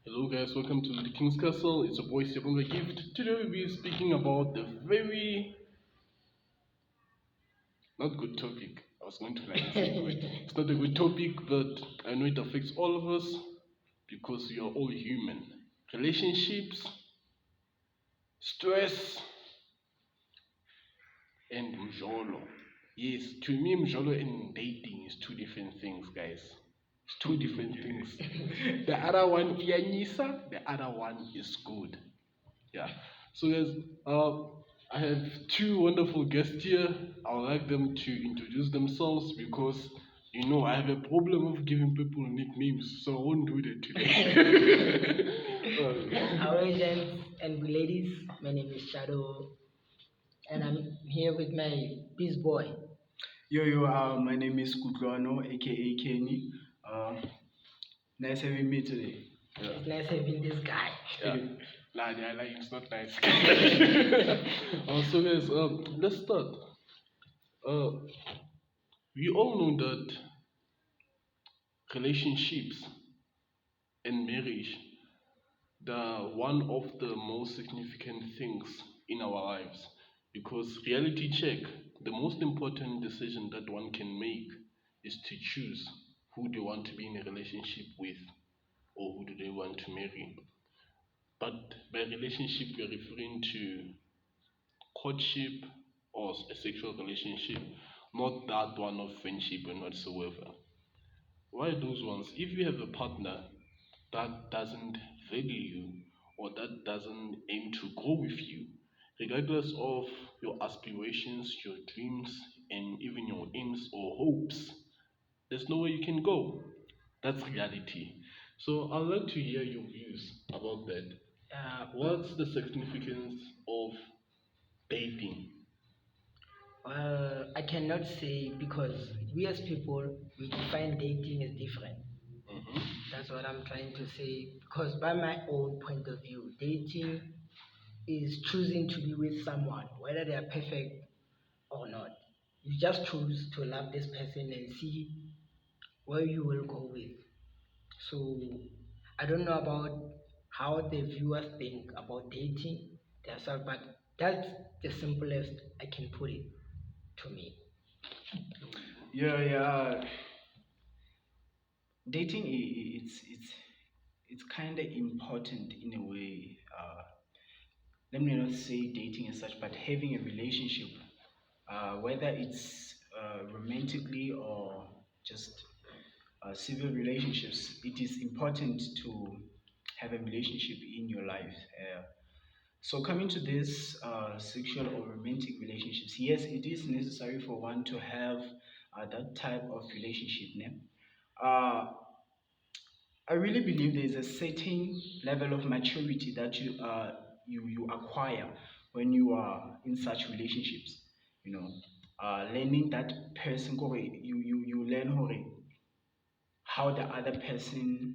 Hello guys, welcome to the King's Castle. It's your boy Sebunga Gift. Today we'll be speaking about the very not good topic. I was going to like say good. It's not a good topic, but I know it affects all of us because we are all human. Relationships, stress, and umjolo. Yes, to me umjolo and dating is two different things, guys. It's two different things. The other one iyanisa, the other one is good. Yeah. So guys, I have two wonderful guests here. I would like them to introduce themselves because I have a problem of giving people nicknames, so I won't do that today. Hello, gents and ladies. My name is Shadow, and I'm here with my peace boy. My name is Kutlwano, aka Kenny. Nice having me today. It's nice having this guy. Yeah. Nah, yeah, like it's not nice. So guys, let's start. Uh, we all know that relationships and marriage, the one of the most significant things in our lives, because reality check, the most important decision that one can make is to choose who they want to be in a relationship with or who do they want to marry. But by relationship, we are referring to courtship or a sexual relationship, not that one of friendship and whatsoever. Why those ones? If you have a partner that doesn't value you or that doesn't aim to grow with you, regardless of your aspirations, your dreams, and even your aims or hopes, there's nowhere you can go. That's reality. So I'd like to hear your views about that. What's the significance of dating? I cannot say because we as people we define dating as different. Mhm. That's what I'm trying to say. Because by my own point of view, dating is choosing to be with someone, whether they are perfect or not. You just choose to love this person and see where you will go with. So I don't know about how the viewers think about dating themselves, but that's the simplest I can put it to me. Yeah, yeah. Dating, it's kind of important in a way. Let me not say dating as such, but having a relationship, whether it's romantically or just civil relationships, it is important to have a relationship in your life. So coming to this sexual or romantic relationships, yes, it is necessary for one to have that type of relationship. Ne? Uh, I really believe there is a certain level of maturity that you acquire when you are in such relationships. You know, learning that person, you learn how the other person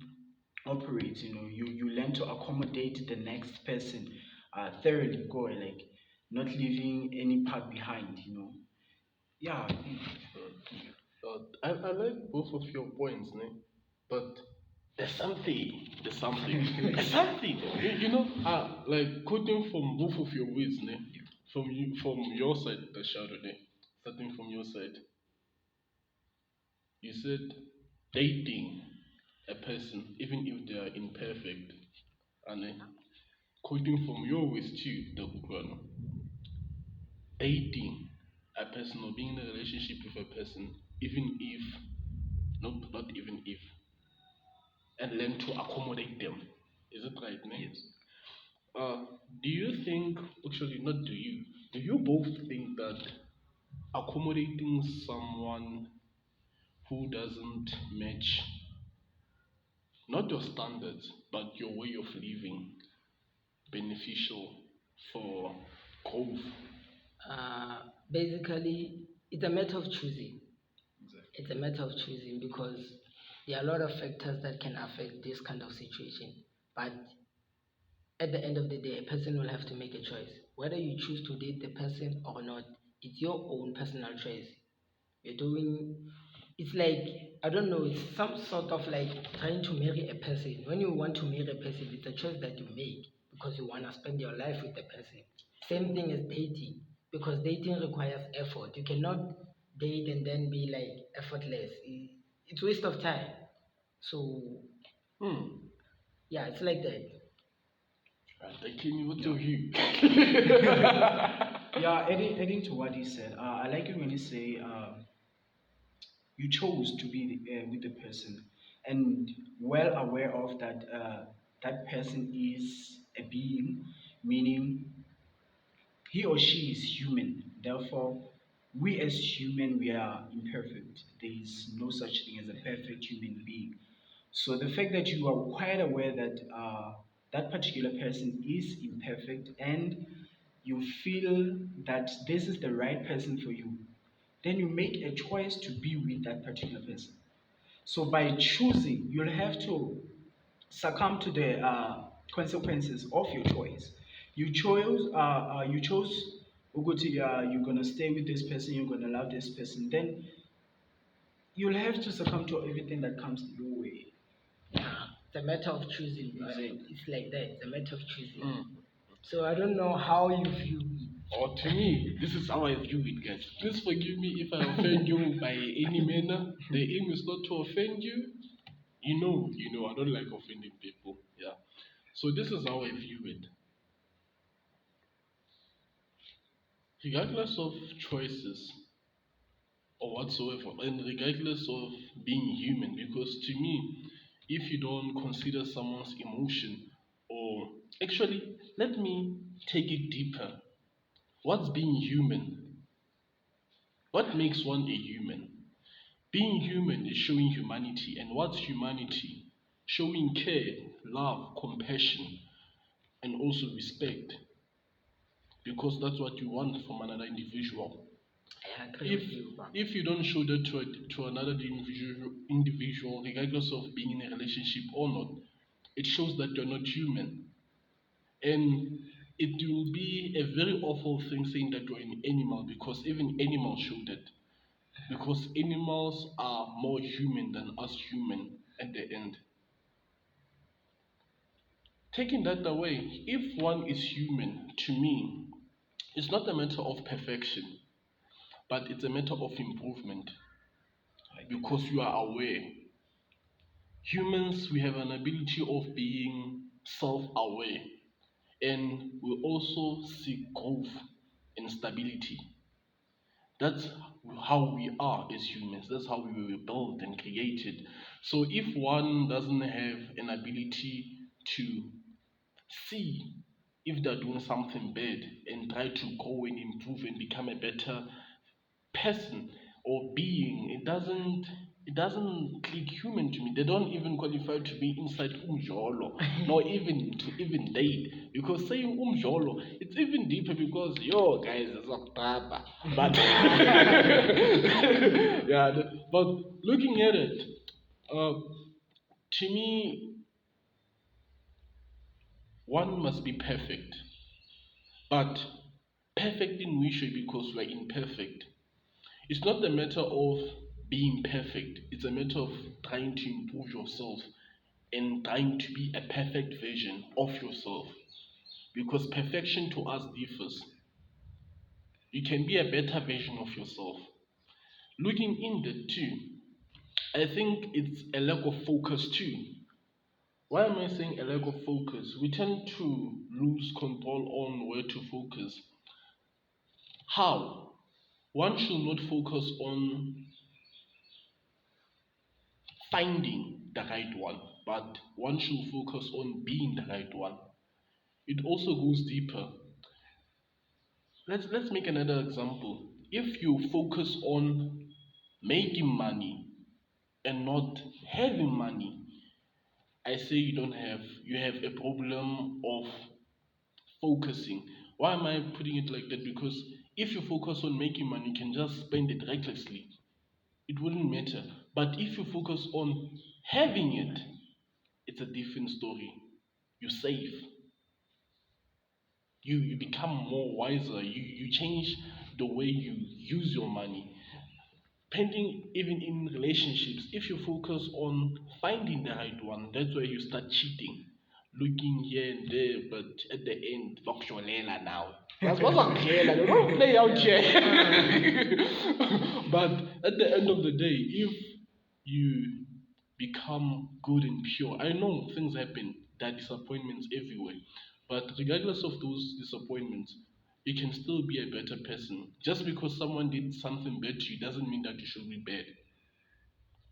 operates. You learn to accommodate the next person thoroughly, like not leaving any part behind. Yeah. I like both of your points, ne? But there's something. Like quoting from both of your words, ne? From your side, the shadow, ne? Starting from your side, you said dating a person, even if they are imperfect, and quoting from your words too, the kutlwano, dating a person or being in a relationship with a person, even if not even if, and learn to accommodate them. Is it right, Nick? Yes. Uh, do you think, actually, not do you both think that accommodating someone who doesn't match not your standards but your way of living beneficial for growth? Uh, Basically, it's a matter of choosing. Exactly. It's a matter of choosing because there are a lot of factors that can affect this kind of situation. But at the end of the day, a person will have to make a choice. Whether you choose to date the person or not, it's your own personal choice. You're doing it's like, I don't know, it's some sort of like trying to marry a person. When you want to marry a person, it's a choice that you make because you want to spend your life with the person. Same thing as dating, because dating requires effort. You cannot date and then be like effortless. It's waste of time. So Hmm. yeah, it's like that. Right, Kenny, what's your view? Yeah, adding to what he said, I like it when you say you chose to be with the person, and well aware of that that person is a being, meaning he or she is human. Therefore, we as human, we are imperfect. There is no such thing as a perfect human being. So the fact that you are quite aware that that particular person is imperfect and you feel that this is the right person for you, then you make a choice to be with that particular person. So by choosing, you'll have to succumb to the consequences of your choice. You chose Uguti, you're gonna stay with this person, you're gonna love this person, then you'll have to succumb to everything that comes your way. Yeah, it's a matter of choosing. Is it? It's like that. It's a matter of choosing. Hmm. So I don't know how you view it. Or to me, this is how I view it, guys. Please forgive me if I offend you by any manner. The aim is not to offend you. I don't like offending people. Yeah. So this is how I view it. Regardless of choices or whatsoever, and regardless of being human, because to me, if you don't consider someone's emotion, or actually, let me take it deeper. What's being human? What makes one a human? Being human is showing humanity, and what's humanity? Showing care, love, compassion, and also respect, because that's what you want from another individual. I agree If with you, Bam. if you don't show that to another individual, regardless of being in a relationship or not, it shows that you're not human, and it will be a very awful thing saying that you're an animal, because even animals show that. Because animals are more human than us human at the end. Taking that away, if one is human, to me, it's not a matter of perfection, but it's a matter of improvement, because you are aware. Humans, we have an ability of being self aware, and we also seek growth and stability. That's how we are as humans. That's how we were built and created. So if one doesn't have an ability to see if they're doing something bad and try to grow and improve and become a better person or being, it doesn't click human to me. They don't even qualify to be inside umjolo, nor even to even date. Because saying umjolo, it's even deeper, because yo guys is a baba. But yeah, but looking at it, uh, to me, one must be perfect, but perfect in which way? Because we're imperfect. It's not a matter of being perfect, it's a matter of trying to improve yourself and trying to be a perfect version of yourself. Because perfection to us differs. You can be a better version of yourself. Looking in the two, I think it's a lack of focus too. Why am I saying a lack of focus? We tend to lose control on where to focus. How? One should not focus on finding the right one, but one should focus on being the right one. It also goes deeper. Let's make another example. If you focus on making money and not having money, I say you have a problem of focusing. Why am I putting it like that? Because if you focus on making money, you can just spend it recklessly. It wouldn't matter. But if you focus on having it, it's a different story. You save. You become more wiser. You change the way you use your money. Pending even in relationships, if you focus on finding the right one, that's where you start cheating, looking here and there, but at the end, bakushonela now. That's what's bakudlela, they don't play out here. But at the end of the day, if you become good and pure, I know things happen, there are disappointments everywhere, but regardless of those disappointments, you can still be a better person. Just because someone did something bad to you doesn't mean that you should be bad.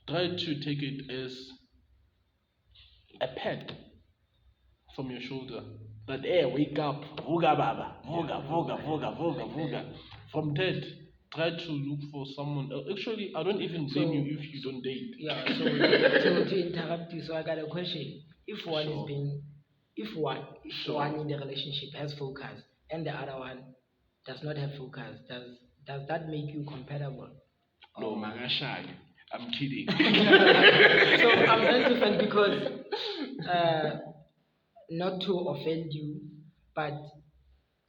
Try to take it as a pat from your shoulder. That, hey, wake up, vuga baba, vuga, vuga, vuga, vuga, vuga. From that, try to look for someone else. Actually, I don't even blame you if you don't date. Yeah, so to interrupt you, so I got a question. If one is Sure. being, if one Sure. one in the relationship has focus and the other one does not have focus, does that make you compatible? No, Magashag. I'm kidding. So I'm trying to find because not to offend you, but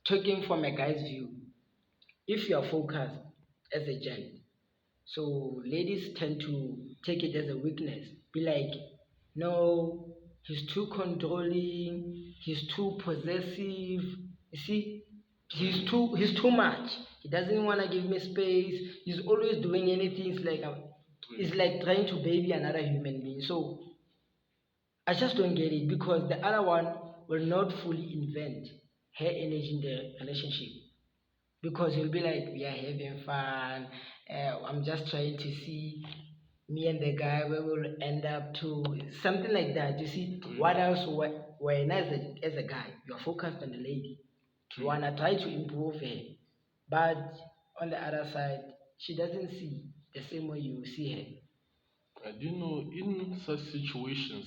talking from a guy's view, if you are focused as a gent, so ladies tend to take it as a weakness. Be like, no, he's too controlling, he's too possessive. You see, he's too much. He doesn't want to give me space. He's always doing anything. It's like trying to baby another human being. So I just don't get it because the other one will not fully invent her energy in the relationship because he'll be like, we are having fun. I'm just trying to see me and the guy where we'll end up to something like that. You see, what else? When as a guy, you're focused on the lady. You wanna try to improve her, but on the other side, she doesn't see the same way you see her. And you know, in such situations,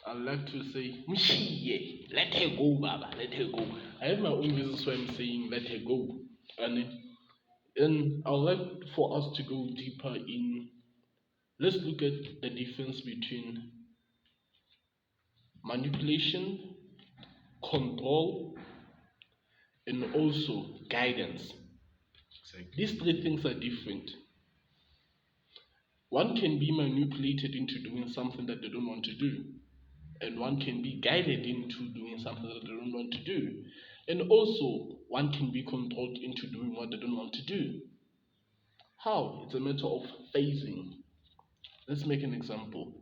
I like to say, "Mshiye, let her go, Baba, let her go." I have my own reasons why I'm saying let her go. And I'd like for us to go deeper in, let's look at the difference between manipulation, control, and also guidance. These three things are different. One can be manipulated into doing something that they don't want to do, and one can be guided into doing something that they don't want to do, and also one can be controlled into doing what they don't want to do. How? It's a matter of phasing. Let's make an example.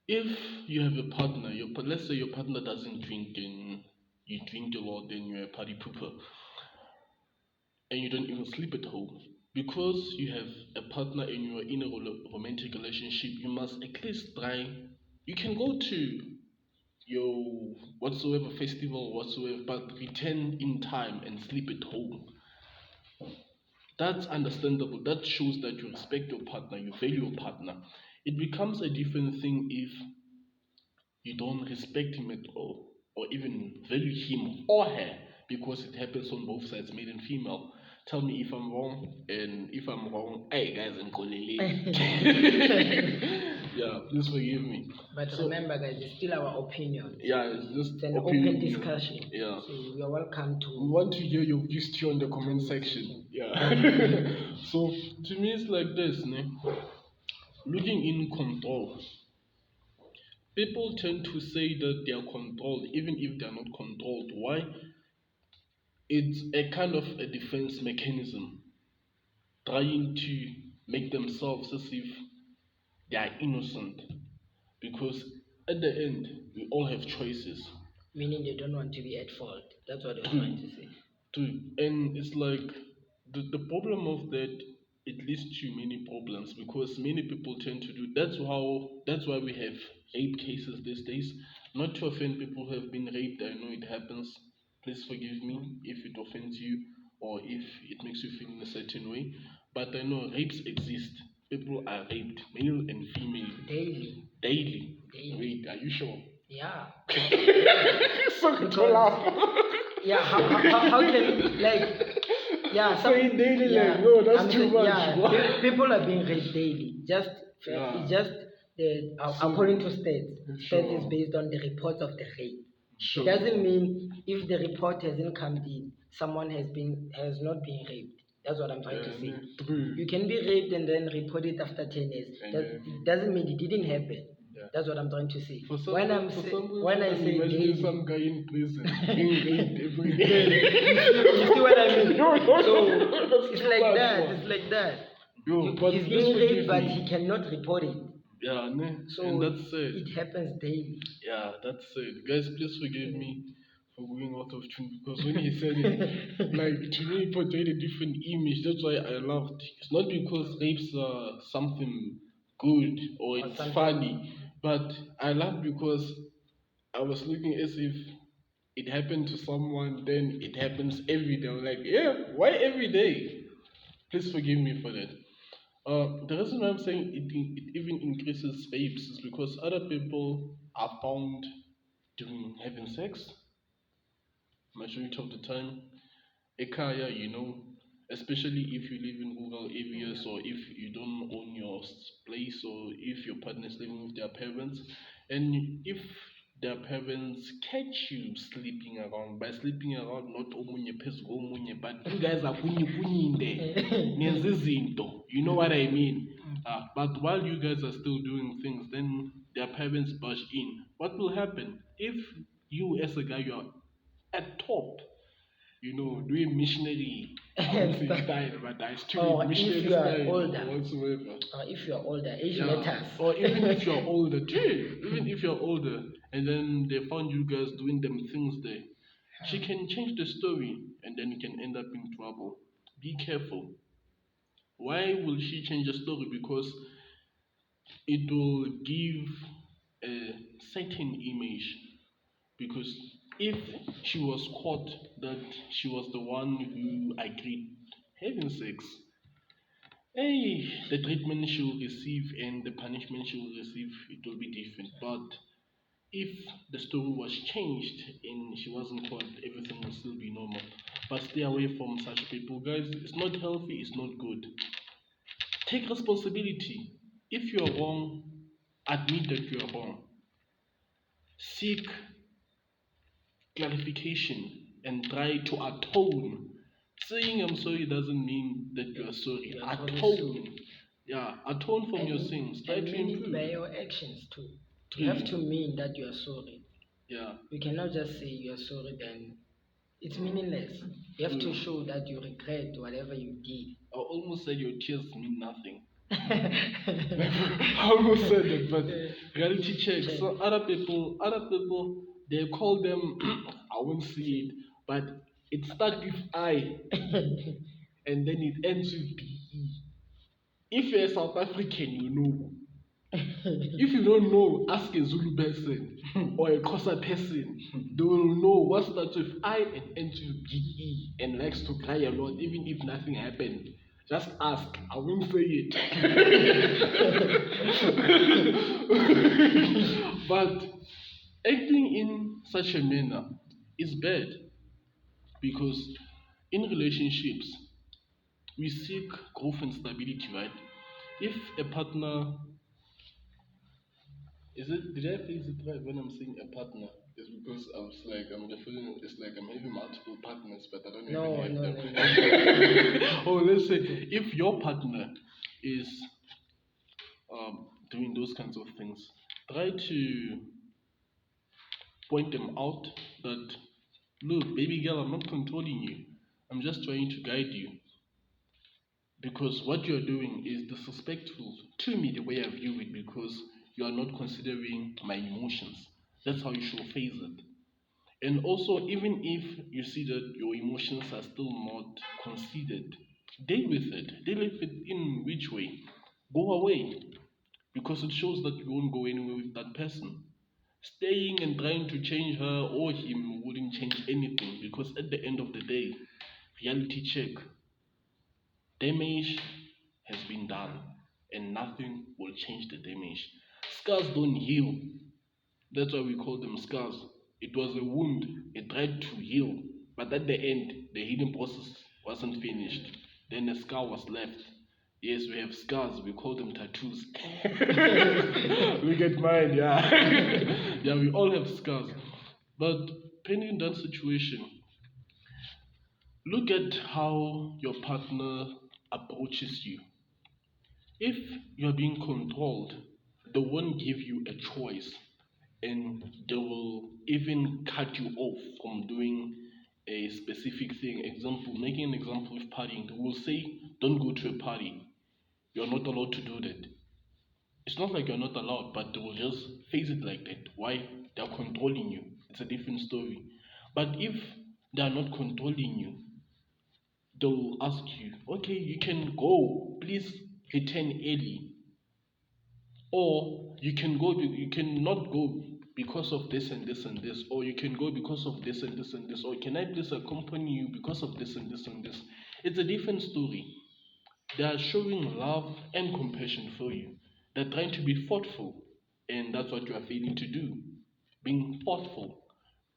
If you have a partner, let's say your partner doesn't drink and you drink a lot and you're a party pooper and you don't even sleep at home. Because you have a partner and you're in a romantic relationship, you must at least try. You can go to your whatsoever festival, whatsoever, but return in time and sleep at home. That's understandable. That shows that you respect your partner, you value your partner. It becomes a different thing if you don't respect him at all, or even value him or her, because it happens on both sides, male and female. Tell me if I'm wrong, and if I'm wrong, hey guys, and yeah, please forgive me. But So, remember, guys, it's still our opinion. yeah, it's just It's an opinion. open discussion. Yeah. So you're welcome We to. want to hear your views too on the comment section. Yeah. So to me it's like this, ne? Looking in control. People tend to say that they are controlled even if they are not controlled. Why? It's a kind of a defense mechanism, trying to make themselves as if they are innocent. Because at the end, we all have choices. Meaning they don't want to be at fault. That's what they're trying to say. True. And it's like the problem of that, it leads to many problems because many people tend to do that's why we have rape cases these days. Not to offend people who have been raped, I know it happens. Please forgive me if it offends you or if it makes you feel in a certain way. But I know rapes exist. People are raped, male and female. Daily. Daily. Daily. Wait, are you sure? Yeah. So good to laugh. Yeah, how can, like, yeah, Saying daily, yeah, like, no, that's I'm too saying, much. yeah, What? people are being raped daily. Yeah. It's just according to states. State is Sure. based on the reports of the rape. Sure. It doesn't mean if the report hasn't come in, someone has not been raped. That's what I'm trying to say. True. You can be raped and then report it after 10 years. It doesn't mean it didn't happen. Yeah. That's what I'm trying to say. For some, When I say imagine daily, some guy in prison being raped every day. you see what I mean? No, So that's it's too like much, that. man. It's like that. Yo, but He's please being forgive raped, but me. he cannot report it. Yeah, ne? So And that's it. it happens daily. Yeah, that's it. Guys, please forgive me for going out of tune because when he said it, like to me, it portrayed a different image. That's why I laughed. It's not because rapes are something good or it's something- funny, but I laughed because I was looking as if it happened to someone, then it happens every day. I'm like, yeah, why every day? Please forgive me for that. The reason why I'm saying it even increases rapes is because other people are found doing having sex majority of the time. Ekaya, especially if you live in rural areas or if you don't own your place or if your partner is living with their parents, and if their parents catch you sleeping around, by sleeping around, not omunye phezu komunye, but you guys are kunye kunye nenze izinto, you know what I mean? But while you guys are still doing things, then their parents barge in. What will happen if you, as a guy, you are at top, doing missionary style, but I still Or missionary if you are style older. or whatsoever. If you are older, age Yeah. matters. Or even if you're older, too. Even if you're older, and then they found you guys doing them things there, she can change the story, and then you can end up in trouble. Be careful. Why will she change the story? Because it will give a certain image. Because if she was caught that she was the one who agreed having sex, hey, the treatment she will receive and the punishment she will receive, it will be different. But if the story was changed and she wasn't caught, everything will still be normal. But stay away from such people, guys. It's not healthy, it's not good. Take responsibility. If you are wrong, admit that you are wrong. Seek clarification and try to atone. Saying I'm sorry doesn't mean that you are sorry. You are probably Atone. sorry. Yeah, atone from your sins. Try And to mean it improve. by your actions too. True. You have to mean that you are sorry. Yeah. You cannot just say you are sorry, then it's meaningless. You have to show that you regret whatever you did. I almost said your tears mean nothing. I almost said it, but reality check. So other people, they call them, I won't see it, but it starts with I and then it ends with BE. If you're a South African, you know. If you don't know, ask a Zulu person or a Xhosa person. They will know what starts with I and ends with BE and likes to cry a lot, even if nothing happened. Just ask. I won't say it. But acting in such a manner is bad because in relationships we seek growth and stability, right? If a partner did I phrase it right when I'm saying a partner? It's because I was like I'm referring it's like I'm having multiple partners but I don't even have them. Oh, let's say if your partner is doing those kinds of things, try to point them out that look, baby girl, I'm not controlling you. I'm just trying to guide you. Because what you're doing is disrespectful to me the way I view it because you are not considering my emotions. That's how you should face it. And also, even if you see that your emotions are still not considered, deal with it. Deal with it in which way? Go away. Because it shows that you won't go anywhere with that person. Staying and trying to change her or him wouldn't change anything because at the end of the day, reality check, damage has been done and nothing will change the damage. Scars don't heal. That's why we call them scars. It was a wound, it tried to heal, but at the end, the healing process wasn't finished. Then a scar was left. Yes, we have scars, we call them tattoos. Look at mine, yeah. Yeah, we all have scars. But depending on that situation, Look at how your partner approaches you. If you're being controlled, they won't give you a choice and they will even cut you off from doing a specific thing. Example, making an example with partying, they will say, don't go to a party. You're not allowed to do that. It's not like you're not allowed, but they will just face it like that. Why? They're controlling you. It's a different story. But if they are not controlling you, they'll ask you, okay, you can go, please return early, or you can go, you cannot go because of this and this and this, or you can go because of this and this and this, or can I please accompany you because of this and this and this. It's a different story. They are showing love and compassion for you. They're trying to be thoughtful, and that's what you are failing to do. Being thoughtful.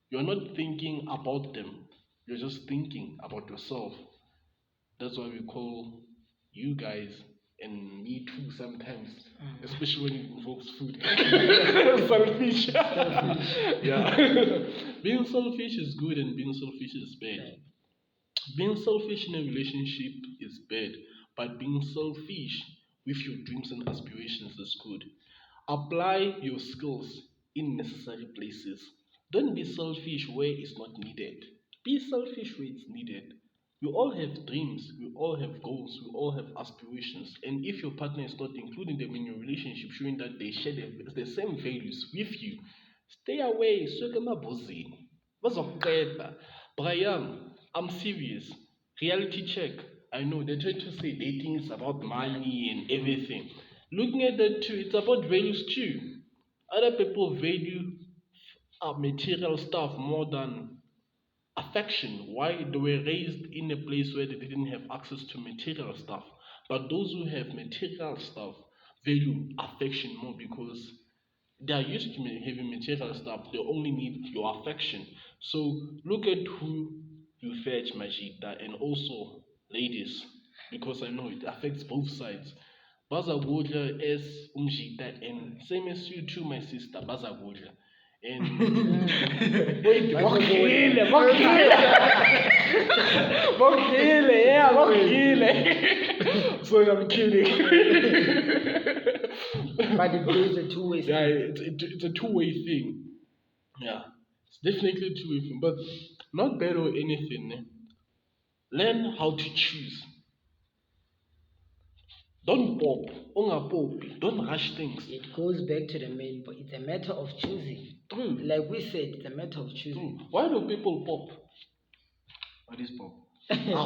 You're not thinking about them, you're just thinking about yourself. That's why we call you guys and me too sometimes, especially when it involves food. Selfish. Yeah. Being selfish is good and being selfish is bad. Being selfish in a relationship is bad, but being selfish with your dreams and aspirations is good. Apply your skills in necessary places. Don't be selfish where it's not needed. Be selfish where it's needed. We all have dreams, we all have goals, we all have aspirations. And if your partner is not including them in your relationship, showing that they share the same values with you, stay away. Suke emabhozini. Bazokuqeda. Brian, I'm serious. Reality check. I know they try to say dating is about money and everything. Looking at that too, it's about values too. Other people value material stuff more than affection. Why? They were raised in a place where they didn't have access to material stuff. But those who have material stuff value affection more because they are used to having material stuff. They only need your affection. So look at who you fetch, Majida, and also ladies, because I know it affects both sides. Bazagudla as umjita, and same as you too, my sister, Bazagudla. And wait, Bophelo, Bophelo, yeah, Bophelo. So I'm kidding. But it goes a two-way Yeah, street. it's a two-way thing. Yeah, it's definitely a two-way thing, but not bad or anything. Learn how to choose. Don't pop, ungapopi. Don't rush things. It goes back to the main point. It's a matter of choosing. True. Like we said, it's a matter of choosing. True. Why do people pop? What is pop?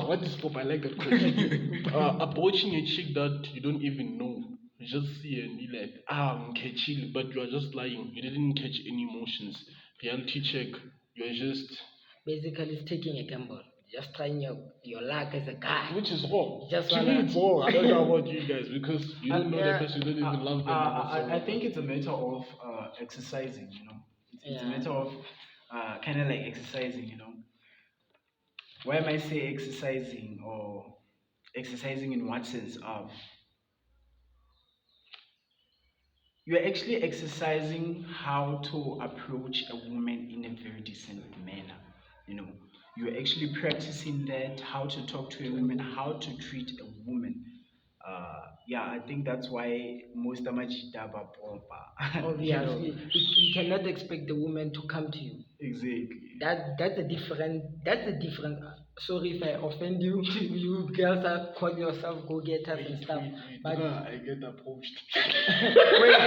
What is pop? I like that question. Approaching a chick that you don't even know. You just see her and be like, I'm catching, but you are just lying. You didn't catch any emotions. Reality check. You're just. Basically, it's taking a gamble. Just trying your luck as a guy. Which is wrong. Just To me, wanna- it's wrong. I don't know about you guys because you don't know Yeah, the person, you don't even love them. I think it's a matter of exercising, It's a Yeah. matter of kind of like exercising, Why am I say exercising or exercising in what sense? You're actually exercising how to approach a woman in a very decent manner, You're actually practicing that, how to talk to a woman, how to treat a woman. Yeah, I think that's why most of my jitaba pompa. Obviously, you cannot expect the woman to come to you. Exactly. That's a different. Sorry if I offend you. You girls are calling yourself go-getters and stuff. But I get approached. wait,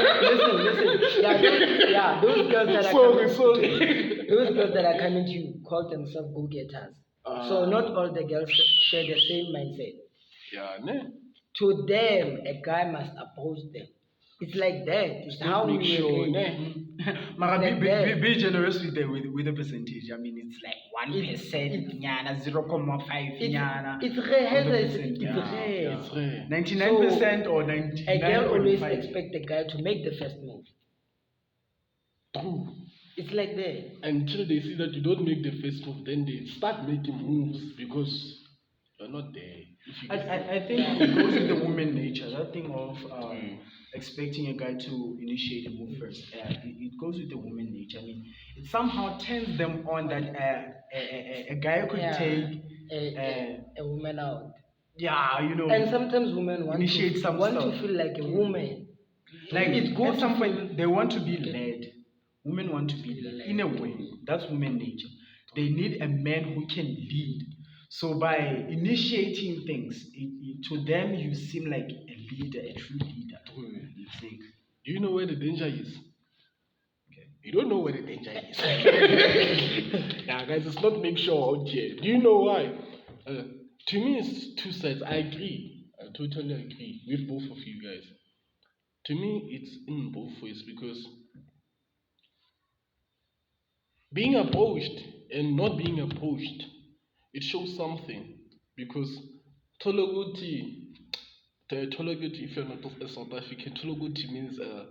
listen. Yeah, those girls that are Sorry. those girls that are coming to you call themselves go-getters. So not all the girls share the same mindset. Yeah, ne? To them, a guy must oppose them. It's like that. It's how we Make sure, agree. ne? Mara, Like be, that. be, be generous with the percentage. I mean, it's like 1%, nyana, 0.5, nyana. It's rare. It's 100%, yeah. rare. It's rare. 99% or A girl always 99.5. expect the guy to make the first move. True. It's like that. Until they see that you don't make the first move, then they start making moves because you're not there. If you get I think it goes with the woman nature. That thing of expecting a guy to initiate a move first. It goes with the woman nature. I mean, it somehow turns them on that a guy could Yeah. take a woman out. Yeah, And sometimes women initiate some want stuff. to feel like a woman. Like it's good at some to point they want to be led. Women want to be led in a way. That's women nature. They need a man who can lead. So by initiating things, to them you seem like a leader, a true leader. It's like, Do you know where the danger is? okay. You don't know where the danger is. Yeah, guys, it's not make sure out here. Do you know why? To me, it's two sides. I agree. I totally agree with both of you guys. To me, it's in both ways because being approached and not being approached, it shows something. Because Tologuti, if you're not a South African, Tologuti means to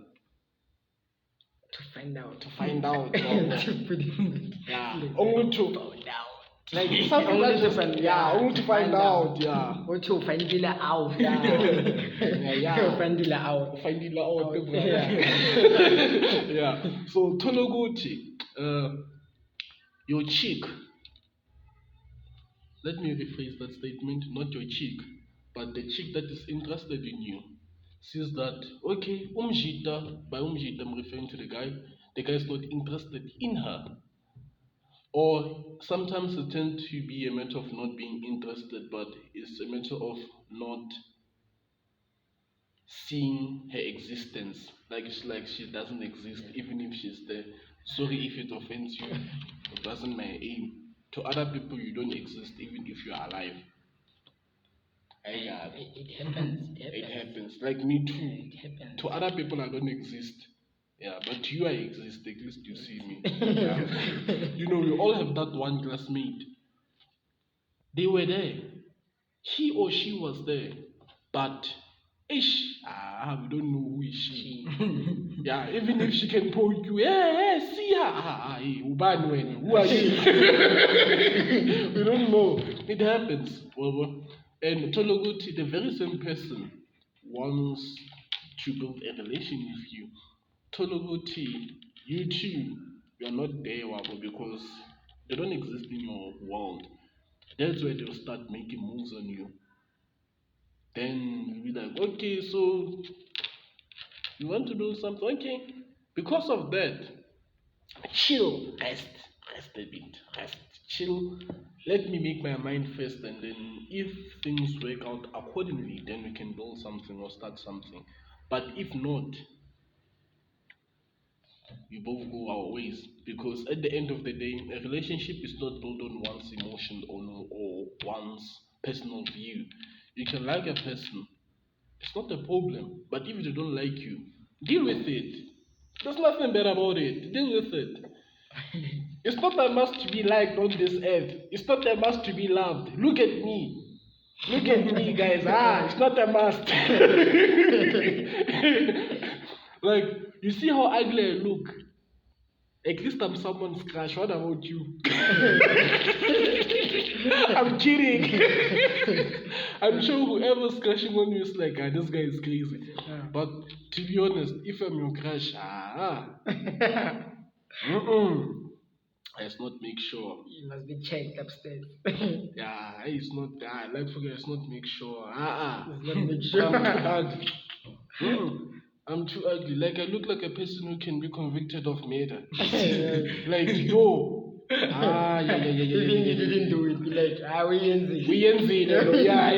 find out. to find out. To put it Yeah, only to find out. like something Only like to just, find- yeah, yeah, only to to find find out, yeah. Or to find it out. Yeah. Find it out. Find it out. Yeah. Yeah. So Tologuti, your cheek. Let me rephrase that statement. Not your cheek, but the cheek that is interested in you. Sees that okay, umjita. By umjita, I'm referring to the guy. The guy is not interested in her. Or sometimes it tends to be a matter of not being interested, but it's a matter of not seeing her existence. Like she doesn't exist, even if she's there. Sorry if it offends you. It wasn't my aim. To other people, you don't exist, even if you are alive. It happens. It happens. Like me too. It happens. To other people, I don't exist. Yeah, but to you, I exist. At least you see me. Yeah. We all have that one classmate. They were there. He or she was there. But, we don't know who is she. Yeah, even if she can poke you, see her. Hey, who are you? We don't know. It happens. And Tologuti, the very same person wants to build a relation with you. Tologuti, you too, you are not there, Wabo, because they don't exist in your world. That's where they'll start making moves on you. Then you'll be like, okay, so you want to do something? Okay. Because of that, chill, rest a bit, chill. Let me make my mind first, and then if things work out accordingly, then we can build something or start something. But if not, we both go our ways, because at the end of the day, a relationship is not built on one's emotion or one's personal view. You can like a person, it's not a problem, but if they don't like you, deal with it. There's nothing bad about it. Deal with it. It's not a must to be liked on this earth. It's not a must to be loved. Look at me. Look at me, guys. It's not a must. Like, you see how ugly I look? At least I'm someone's crush. What about you? I'm kidding. I'm sure whoever's crushing on you is like, this guy is crazy. Yeah. But to be honest, if I'm your crush, let's not make sure. You must be checked upstairs. Yeah, it's not. Let's not make sure. Let's not make sure. I'm too ugly. I'm too ugly. Like I look like a person who can be convicted of murder. Like yo. Yeah. Even you didn't do it, be like, we ain't We ain't seen it. Yeah.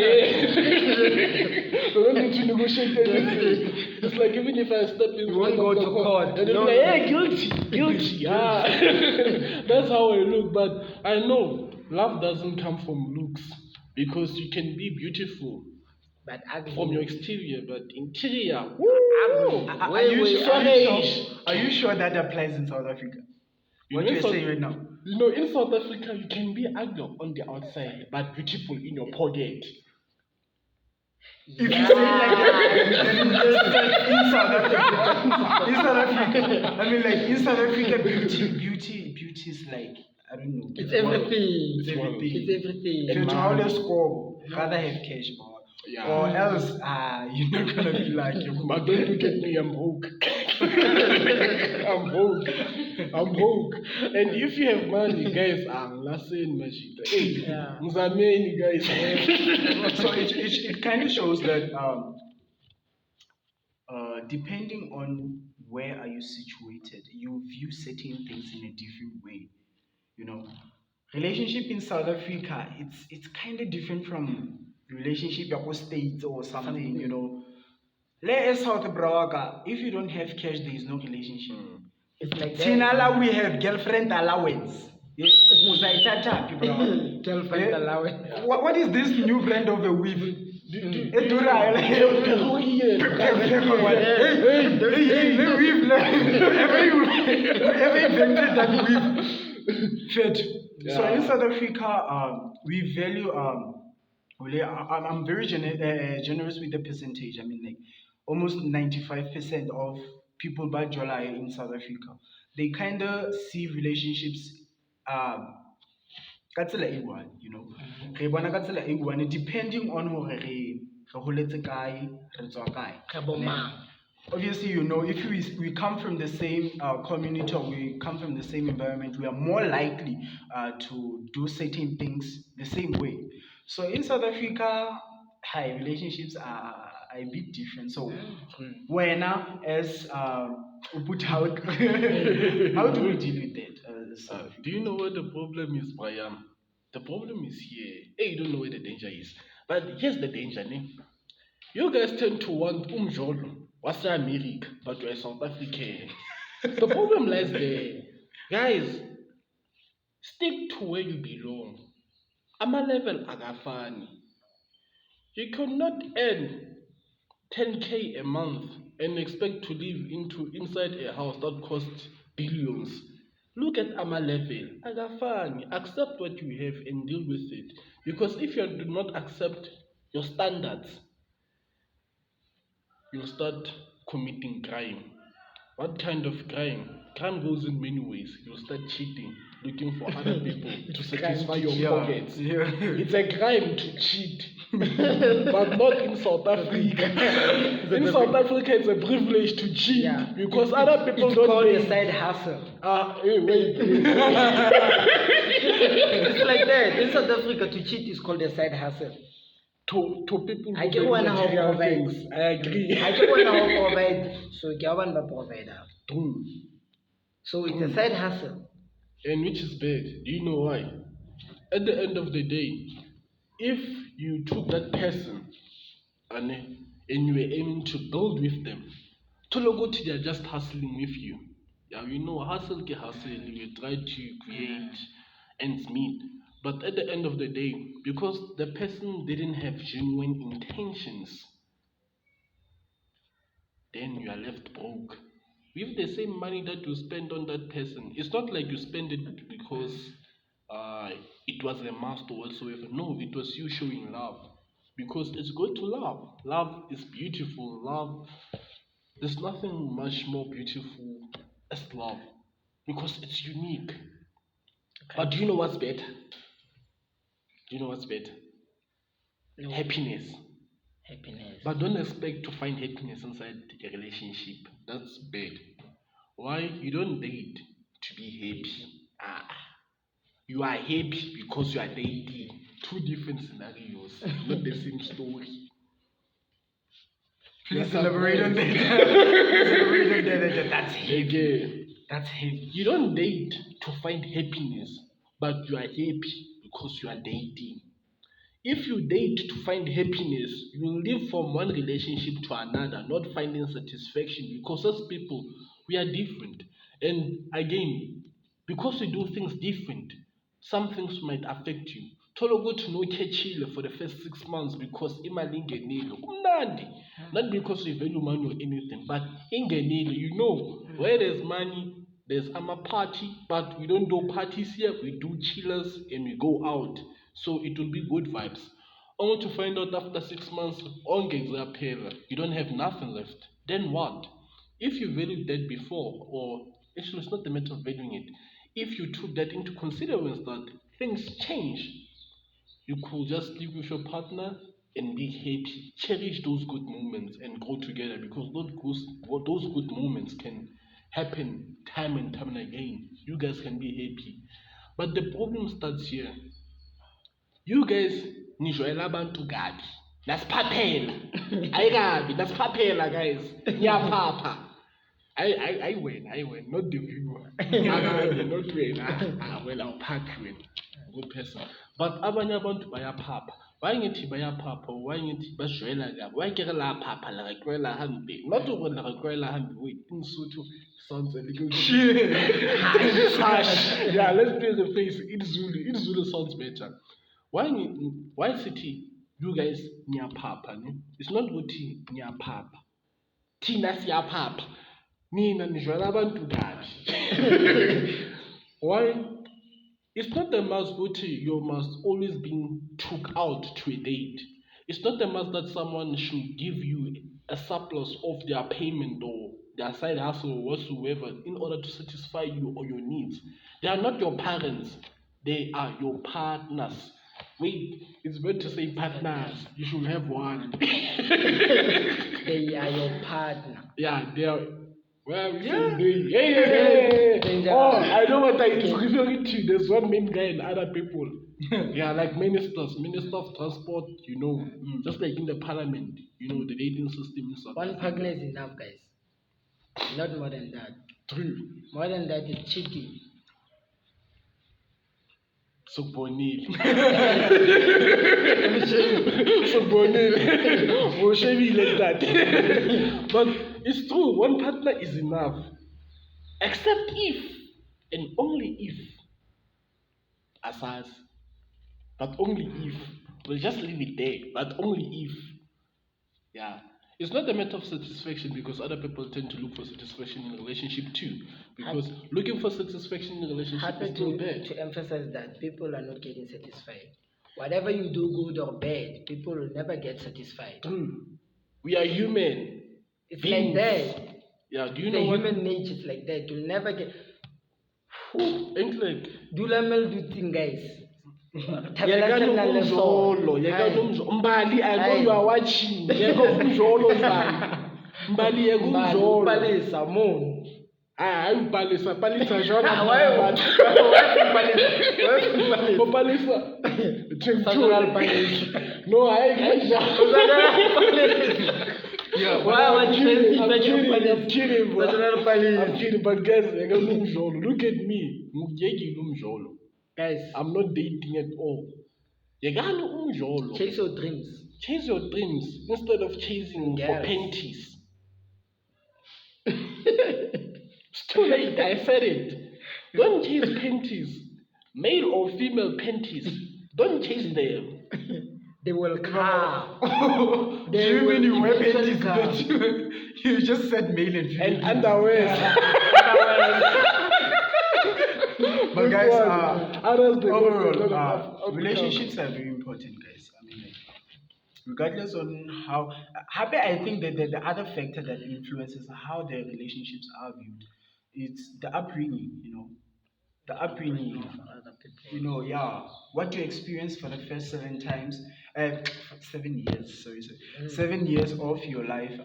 We don't need to negotiate anything. It's like even if I step in, You won't go to court. and they'll be like, hey, guilty. Yeah. That's how I look. But I know love doesn't come from looks, because you can be beautiful but ugly. from your exterior, but interior. Are you sure that applies in South Africa? What you're saying right now? In South Africa, you can be ugly on the outside, but beautiful in your pocket. If you say like that, in South Africa, I mean, like in South Africa, beauty is like, I don't know. It's everything. It's everything. It's everything. If you try to score, rather have cash, or else, you're not gonna be like. But don't look at me, I'm broke. I'm broke. I'm broke. And if you have money, guys, I'm lassen mashita. Hey, Yeah. mzameni, guys. So it kind of shows that depending on where are you situated, you view certain things in a different way. You know, relationship in South Africa, it's kind of different from relationship in States or something. You know, let South Braga, if you don't have cash, there is no relationship. It's like Tinala, we have girlfriend allowance. Yeah, uzayithatha, bro. girlfriend Yeah. allowance. What is this new brand of a weave? Whoever invented that weave, fed. So in South Africa, we value really, I'm very generous with the percentage. I mean, like almost 95% of people by July in South Africa, they kind of see relationships ka tsela e one, you know. Re bona ka tsela e one depending on hore re holetse kae, re tswa kae. Ka bo mang. Obviously, you know, if we come from the same community or we come from the same environment, we are more likely to do certain things the same way. So in South Africa, hi, relationships are a bit different. So when as how do we deal with that? Do you know what the problem is, Brian? The problem is here. Hey, you don't know where the danger is. But here's the danger, ne? You guys tend to want umjolo, what's America, but you're South African. The problem lies there. Guys, stick to where you belong. I'm a level agafani. You cannot earn 10k a month and expect to live inside a house that costs billions. Look at our level. Agafani, accept what you have and deal with it. Because if you do not accept your standards, you'll start committing crime. What kind of crime? Crime goes in many ways. You'll start cheating, looking for other people to satisfy your pockets. Yeah. It's a crime to cheat, but not in South Africa. In South Africa, it's a privilege to cheat because other people it's don't. It's called pay. a side hustle. Wait. It's like that. In South Africa, to cheat is called a side hustle. To people I who get do one material how things. I agree. I get one how provide. So get one provider. True. So it's a side hustle. And which is bad. Do you know why? At the end of the day, if you took that person and you were aiming to build with them, Tologoti, they're just hustling with you. Yeah, you know, hustle ke hustle, you try to create ends meet. But at the end of the day, because the person didn't have genuine intentions, then you are left broke. With the same money that you spend on that person, it's not like you spend it because it was a must or whatsoever. No, it was you showing love. Because it's good to love. Love is beautiful. Love, there's nothing much more beautiful as love. Because it's unique. But do you know what's better? Do you know what's better? No. Happiness. Happiness. But don't expect to find happiness inside a relationship. That's bad. Why? You don't date to be happy. You are happy because you are dating. Two different scenarios, not the same story. Please elaborate on that. That's heavy. Again, That's heavy. you don't date to find happiness, but you are happy because you are dating. If you date to find happiness, you will live from one relationship to another, not finding satisfaction because as people, we are different. And again, because we do things different, some things might affect you. Tolo go to no Chile for the first 6 months because imali ingenile. Kumnandi. Not because we value money or anything, but ingenile, you know, where there's money, there's a party, but we don't do parties here, we do chillers and we go out. So it will be good vibes. Only to find out after 6 months, you don't have nothing left. Then what? If you valued that before, or actually it's not a matter of valuing it, if you took that into consideration that things change, you could just live with your partner and be happy. Cherish those good moments and grow together, because those good moments can happen time and time again. You guys can be happy. But the problem starts here. You guys nijwayela abantu kabi. Nasiphaphela. Ayikabi, nasiphaphela guys. Niyaphapha. I win, not the viewer. Not win. Well, I'll pack win. Good person. But abanye abantu bayaphapha. Why ngithi bayaphapha? Why ngithi bajwayela kabi? Why ke la phapha la rekwela hambe? Not over la rekwela hambe. Wait, in Sotho sounds a little bit. Yeah, let's play the face. In Zulu sounds better. Why city you guys niyaphapha? It's not ukuthi niyaphapha. Thina siyaphapha. Mina nijwayela abantu kabi. Why? It's not the must ukuthi you must always be took out to a date. It's not the must that someone should give you a surplus of their payment or their side hustle or whatsoever in order to satisfy you or your needs. They are not your parents. They are your partners. Wait, it's better to say partners. You should have one. They are your partner. Yeah, they are. Well, yeah. Oh, I know what I is referring to. There's one main guy and other people. Yeah, like ministers, minister of transport, just like in the parliament, the dating system in South One Africa. partner is enough, guys. Not more than that. True. More than that is cheating. So bonil. We'll show you like that. But it's true, one partner is enough. Except if, and only if, asas, but only if, we'll just leave it there, but only if, yeah. It's not a matter of satisfaction, because other people tend to look for satisfaction in a relationship too. Because looking for satisfaction in a relationship Happy is still bad. to emphasize that people are not getting satisfied. Whatever you do, good or bad, people will never get satisfied. True. We are human. It's beings. like that. Yeah, do you The know what? human nature is like that. You'll never get. Ain't like. Do lamel do thing, guys. Umjolo, Mbali, I know you are watching. Umjolo, Mbali, Umjolo. Palisa, No, yeah, I'm kidding, but guys, look at me. Guys, I'm not dating at all. chase your dreams. Chase your dreams instead of chasing for Yes. panties. It's too late, I said it. Don't chase panties. Male or female panties. Don't chase them. They will come. Do you mean you wear panties? come. You just said male and female. And underwear. But guys, overall, relationships are very important, guys. I mean, like, regardless on how happy, I think that the other factor that influences how the relationships are viewed, it's the upbringing. The upbringing. What you experience for the first 7 times, 7 years. Sorry. 7 years of your life.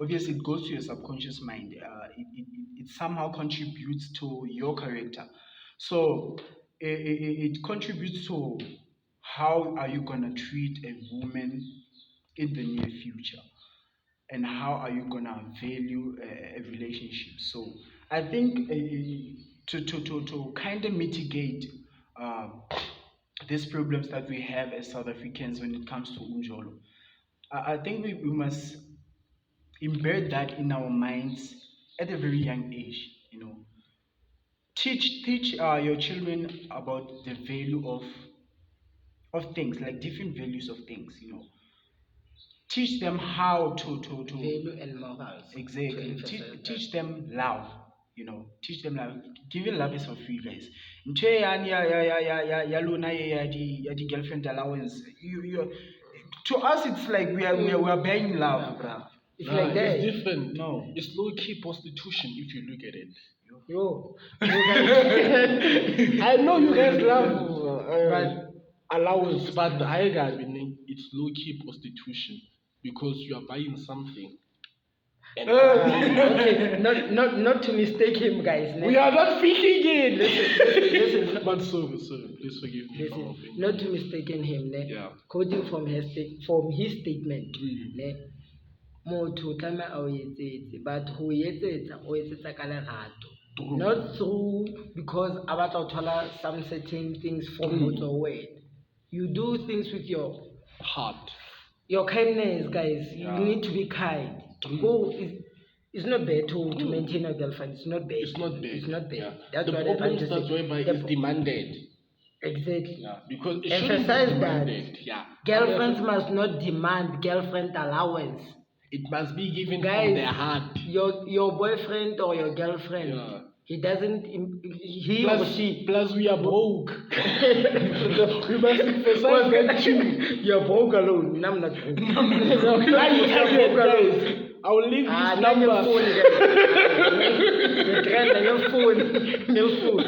Obviously, it goes to your subconscious mind. It somehow contributes to your character. So it contributes to how are you gonna treat a woman in the near future, and how are you gonna value a relationship. So I think to kind of mitigate these problems that we have as South Africans when it comes to umjolo, I think we must embed that in our minds at a very young age. Teach your children about the value of things, like different values of things. Teach them how to Value and morals. exactly teach them love. Teach them love. Giving love is for free, guys. Ntwe yani ya lona ya di girlfriend allowance. To us it's like we are buying love, bro. It's like that. It's different. No. It's low-key prostitution if you look at it. Yo. I know you guys love allowance, but I got it's low-key prostitution because you are buying something. And Okay, not to mistake him, guys. we are not speaking it. Listen. But sorry, please forgive me. for my Listen, opinion. not to mistaken him, ne? Yeah. Quoting from his statement, ne? Motho o tlameha a o etsetse, but ho etsetsa o etsetsa ka lerato. True. Not through because a batla ho thola some certain things from motho wena. You do things with your Heart. kindness, guys. Yeah. You need to be kind. True. Go. It's not bad to maintain a girlfriend. It's not bad. It's not bad. It's not bad. Yeah. That's the what I'm problem trying to starts say. whereby it's demanded. Exactly. Yeah. Because it Emphasize shouldn't be that. demanded. Yeah. Girlfriends must not demand girlfriend allowance. It must be given Guys, from their heart. Your boyfriend or your girlfriend, Yeah. he doesn't. He or she. Plus, we are broke. We must emphasize that too. You're broke alone. No, I'm not broke. Why you tell me guys? I will leave his number. Your phone.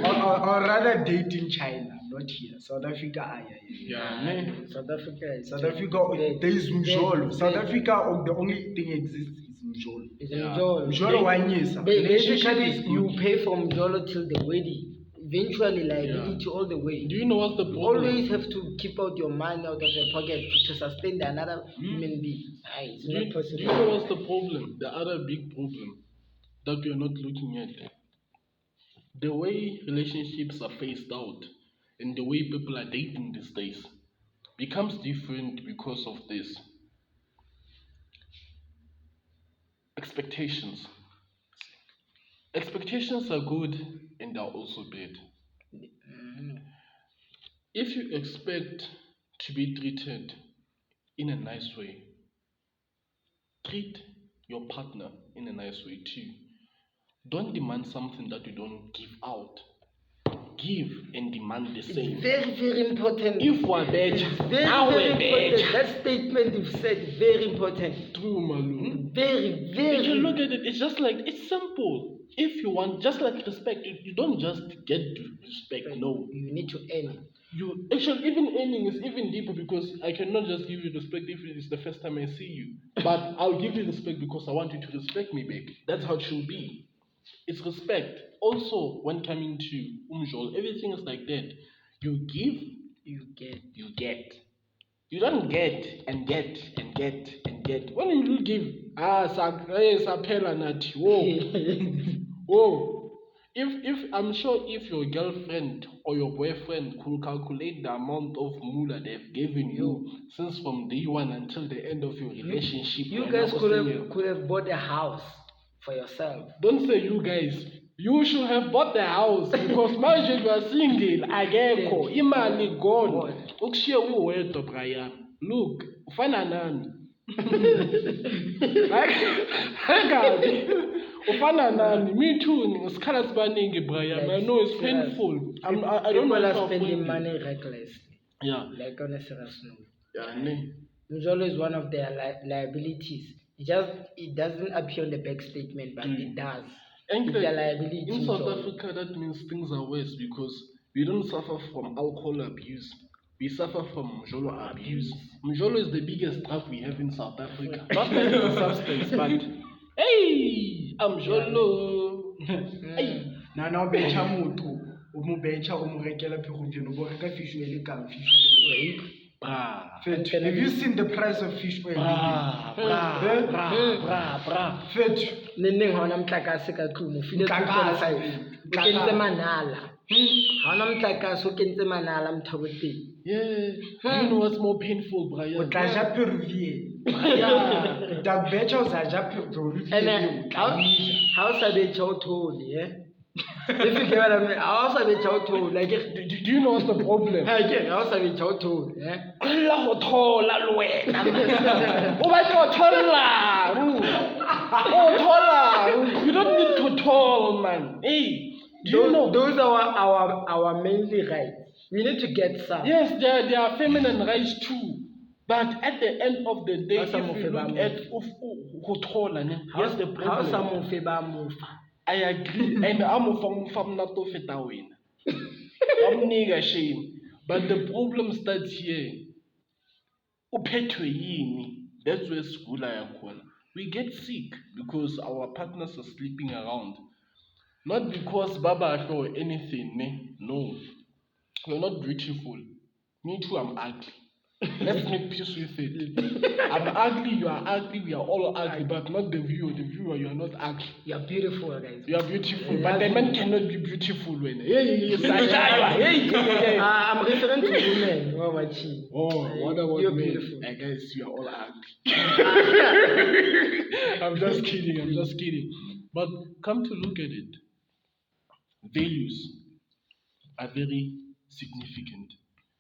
Or rather date in China, not here. South Africa, Yeah, man. South Africa. South Africa, there is umjolo. South Africa, the only thing exists is umjolo. It's Yeah. umjolo. Umjolo one year. Basically, you pay for umjolo till the wedding. Eventually, liability all the way. Do you know what's the You problem? always have to keep out your money out of your pocket to sustain another human being. It's Do not you possible. know what's the problem? The other big problem that we are not looking at. The way relationships are phased out and the way people are dating these days becomes different because of this. Expectations. Expectations are good and they are also bad. If you expect to be treated in a nice way, treat your partner in a nice way too. Don't demand something that you don't give out. Give and demand the same. It's very, very important. If we're It's bad, very, now very we're important. bad. That statement you've said is very important. True, Malu. Very, very. If you look at it, it's just like, it's simple. If you want, just like respect, you don't just get respect, no. You need to earn it. You actually, even earning is even deeper because I cannot just give you respect if it is the first time I see you. But I'll give you respect because I want you to respect me back. That's how it should be. It's respect. Also, when coming to umjolo, everything is like that. You give, You get. you get. You don't get and get and get and get. When you give, saphela nathi. Whoa. Whoa. If I'm sure if your girlfriend or your boyfriend could calculate the amount of moolah they've given you since from day one until the end of your relationship, You and guys now could have bought a house for yourself. don't say you guys. You should have bought the house because manje you are single. Agekho imali gone. Ukushiya uwedwa Brian. Look, ufana nani? Hayi. Ufana nani? Me too. Ngesikhala sibaningi Brian. I know it's painful. I don't know People if are I'll spending find you. money recklessly. Yeah. Like on a serious note. Yeah, ne. Umjolo is one of their liabilities. It doesn't appear on the back statement, but it does. And It's a liability. in South umjolo. Africa, that means things are worse because we don't suffer from alcohol abuse. We suffer from umjolo abuse. Umjolo is the biggest drug we have in South Africa. Not that it's a substance, but hey, umjolo. Hey. Now betcha motho, o mo betcha o mo rekela Peruvian, o bo reka fish oil ka fish oil. Bra. Have you seen the price of fish oil? Bra. Fetch. Neng ha ona motlakase ka tlung, o file Motlakase. o kentse manala. Ha ona motlakase o kentse manala mothaboteng. Yeah. You know what's more painful, Brian? O tla ja Peruvian. Yeah. Da betcha o sa ja Peruvian. And how sa betcha o thole, yeah? If you get what I mean, how sa betcha o thole, like Do you know what's the problem? how sa betcha o thole, yeah? Qolla ho thola le wena. O batla ho thola. Oh, thola. You don't need to toll, man. Hey, do you know? Those are our mainly rights. We need to get some. Yes, there are feminine rights too. But at the end of the day, How's some if of you it look about at thola, here's the How problem. some of ba mufa? I agree. And I'm not to fit away. I'm nigga shame. But the problem starts here. uphethwe yini, that's where sigula yakhona. We get sick because our partners are sleeping around. Not because baba or anything, ne? No. You're not beautiful. Me too, I'm ugly. Let's make peace with it. I'm ugly, you are ugly, we are all ugly, but not the viewer. The viewer, you are not ugly. You're beautiful, guys. You are beautiful, but the man cannot be beautiful when. Hey, Sasha, hey. I'm referring to women. What about you? Oh, what about You're men? beautiful. I guess you are all ugly. I'm just kidding. But come to look at it, values are very significant.